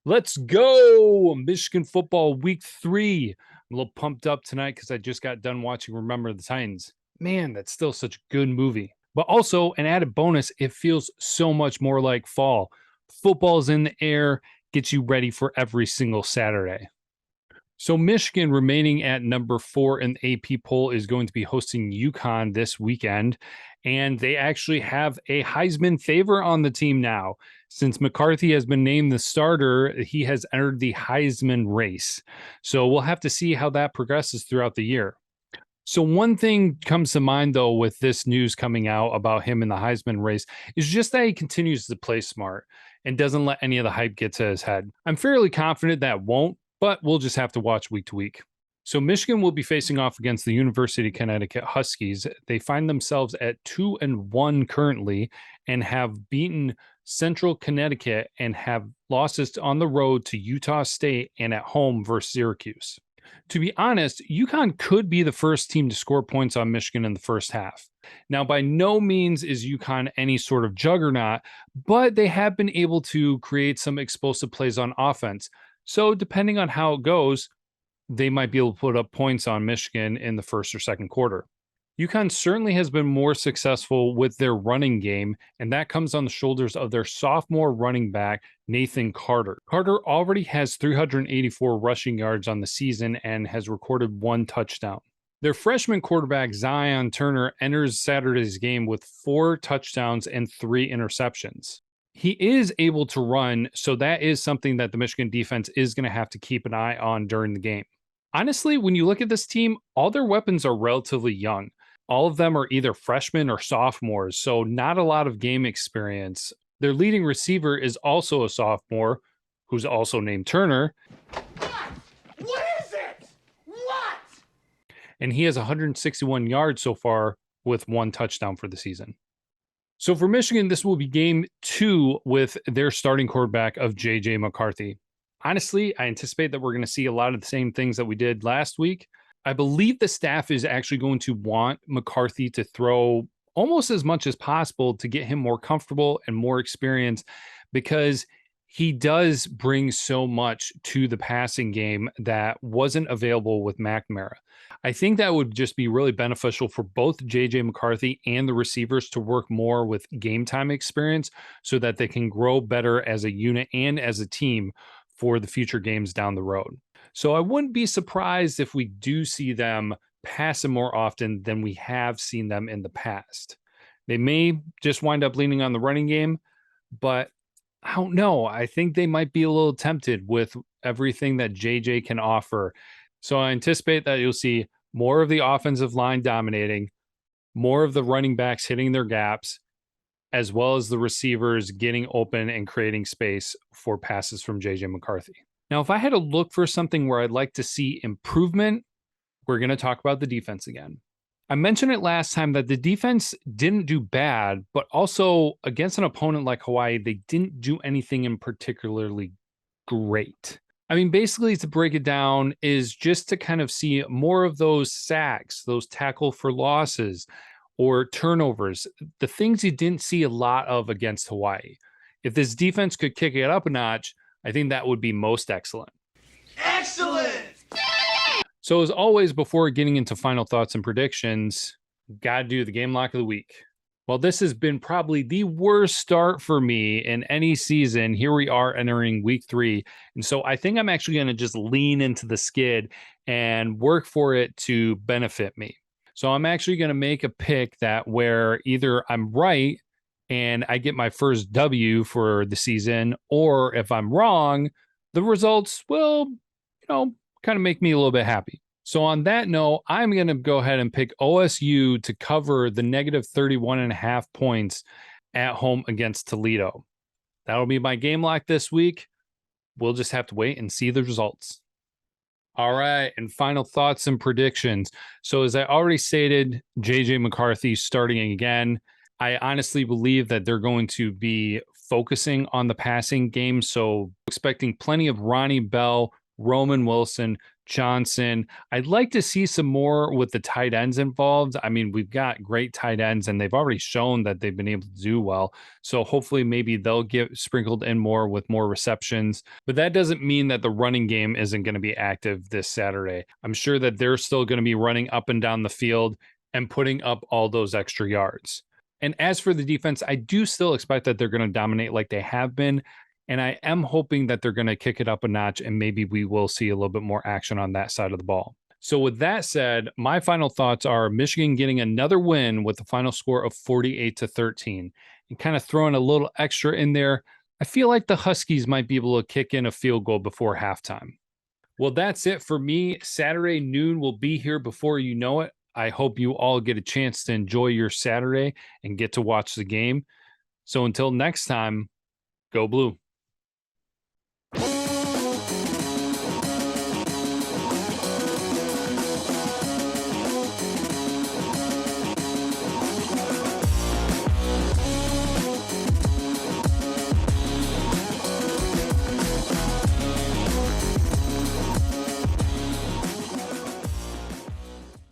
Let's go. Michigan football week 3. I'm a little pumped up tonight because I just got done watching Remember the Titans. Man, that's still such a good movie. But also, an added bonus, it feels so much more like fall. Football's in the air, gets you ready for every single Saturday. So Michigan, remaining at number 4 in the AP poll, is going to be hosting Uconn this weekend. And they actually have a Heisman favor on the team now. Since McCarthy has been named the starter, he has entered the Heisman race. So we'll have to see how that progresses throughout the year. So one thing comes to mind, though, with this news coming out about him in the Heisman race is just that he continues to play smart and doesn't let any of the hype get to his head. I'm fairly confident that won't, but we'll just have to watch week to week. So Michigan will be facing off against the University of Connecticut Huskies. They find themselves at 2-1 currently and have beaten Central Connecticut and have losses on the road to Utah State and at home versus Syracuse. To be honest, Uconn could be the first team to score points on Michigan in the first half. Now, by no means is Uconn any sort of juggernaut, but they have been able to create some explosive plays on offense. So, depending on how it goes, they might be able to put up points on Michigan in the first or second quarter. Uconn certainly has been more successful with their running game, and that comes on the shoulders of their sophomore running back, Nathan Carter. Carter already has 384 rushing yards on the season and has recorded 1 touchdown. Their freshman quarterback, Zion Turner, enters Saturday's game with 4 touchdowns and 3 interceptions. He is able to run, so that is something that the Michigan defense is going to have to keep an eye on during the game. Honestly, when you look at this team, all their weapons are relatively young. All of them are either freshmen or sophomores, so not a lot of game experience. Their leading receiver is also a sophomore, who's also named Turner. What is it? What? And he has 161 yards so far with 1 touchdown for the season. So for Michigan, this will be game 2 with their starting quarterback of J.J. McCarthy. Honestly, I anticipate that we're going to see a lot of the same things that we did last week. I believe the staff is actually going to want McCarthy to throw almost as much as possible to get him more comfortable and more experience, because he does bring so much to the passing game that wasn't available with McNamara. I think that would just be really beneficial for both JJ McCarthy and the receivers to work more with game time experience so that they can grow better as a unit and as a team for the future games down the road. So I wouldn't be surprised if we do see them pass him more often than we have seen them in the past. They may just wind up leaning on the running game, but I don't know. I think they might be a little tempted with everything that JJ can offer. So I anticipate that you'll see more of the offensive line dominating, more of the running backs hitting their gaps, as well as the receivers getting open and creating space for passes from JJ McCarthy. Now, if I had to look for something where I'd like to see improvement, we're going to talk about the defense again. I mentioned it last time that the defense didn't do bad, but also against an opponent like Hawaii, they didn't do anything in particularly great. I mean, basically, to break it down, is just to kind of see more of those sacks, those tackle for losses, or turnovers, the things you didn't see a lot of against Hawaii. If this defense could kick it up a notch, I think that would be most excellent. Excellent! So as always, before getting into final thoughts and predictions, gotta do the game lock of the week. Well, this has been probably the worst start for me in any season. Here we are entering week 3. And so I think I'm actually going to just lean into the skid and work for it to benefit me. So I'm actually going to make a pick that where either I'm right and I get my first W for the season, or if I'm wrong, the results will, kind of make me a little bit happy. So on that note, I'm going to go ahead and pick OSU to cover the negative 31.5 points at home against Toledo. That'll be my game lock this week. We'll just have to wait and see the results. All right, and final thoughts and predictions. So as I already stated, JJ McCarthy starting again. I honestly believe that they're going to be focusing on the passing game. So expecting plenty of Ronnie Bell, Roman Wilson, Johnson. I'd like to see some more with the tight ends involved. I mean, we've got great tight ends and they've already shown that they've been able to do well. So hopefully maybe they'll get sprinkled in more with more receptions. But that doesn't mean that the running game isn't going to be active this Saturday. I'm sure that they're still going to be running up and down the field and putting up all those extra yards. And as for the defense, I do still expect that they're going to dominate like they have been. And I am hoping that they're going to kick it up a notch and maybe we will see a little bit more action on that side of the ball. So, with that said, my final thoughts are Michigan getting another win with a final score of 48-13 and kind of throwing a little extra in there. I feel like the Huskies might be able to kick in a field goal before halftime. Well, that's it for me. Saturday noon will be here before you know it. I hope you all get a chance to enjoy your Saturday and get to watch the game. So, until next time, go Blue.